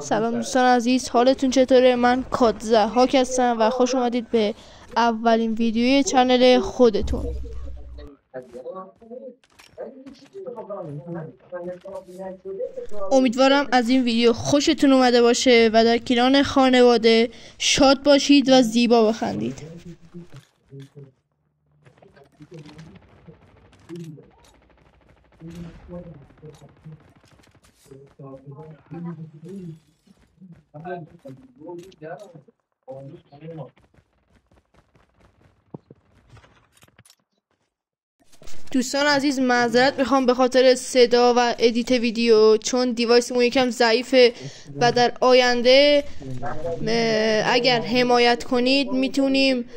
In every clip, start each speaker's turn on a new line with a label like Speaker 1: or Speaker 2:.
Speaker 1: سلام دوستان عزیز، حالتون چطوره؟ من کادزحاک هستم و خوش اومدید به اولین ویدیوی چنل خودتون. امیدوارم از این ویدیو خوشتون اومده باشه و در کنار خانواده شاد باشید و زیبا بخندید. دوستان عزیز معذرت میخوام به خاطر صدا و ادیت ویدیو، چون دیوایسمون یکم ضعیفه و در آینده اگر حمایت کنید میتونیم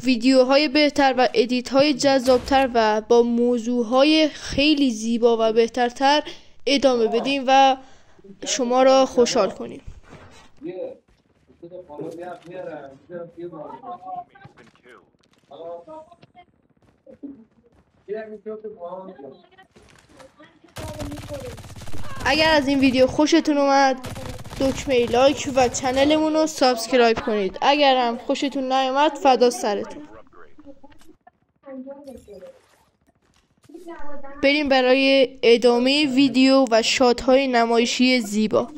Speaker 1: ویدیوهای بهتر و ادیت های جذابتر و با موضوعهای خیلی زیبا و بهترتر ادامه بدیم و شما را خوشحال کنیم. اگر از این ویدیو خوشتون اومد دکمه لایک و چنلمون رو سابسکرایب کنید. اگر هم خوشتون نیومد فدا سرتون. بریم برای ادامه ویدیو و شات‌های نمایشی زیبا.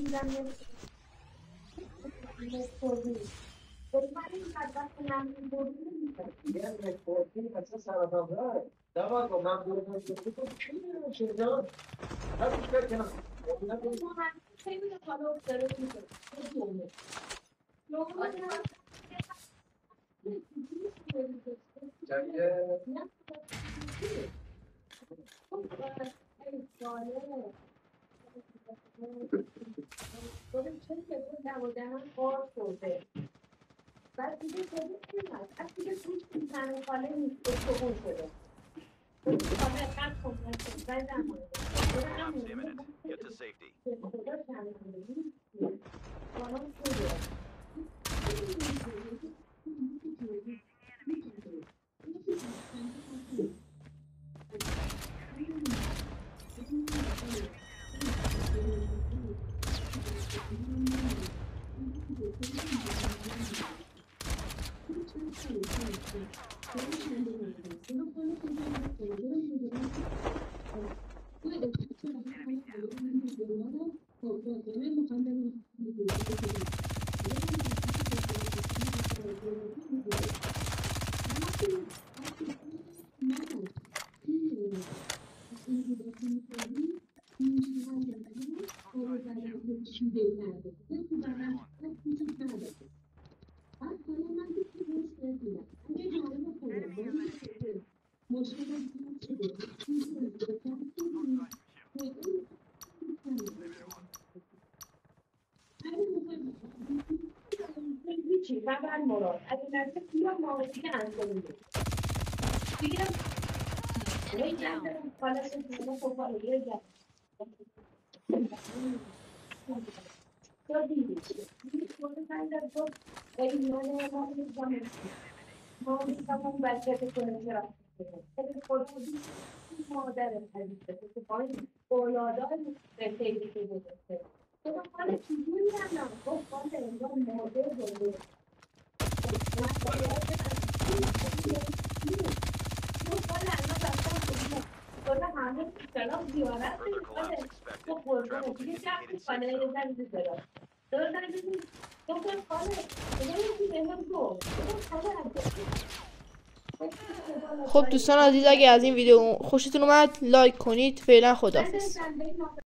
Speaker 1: خب دوستان عزیز، اگه از این ویدیو خوشتون اومد لایک کنید. فعلا خداحافظ.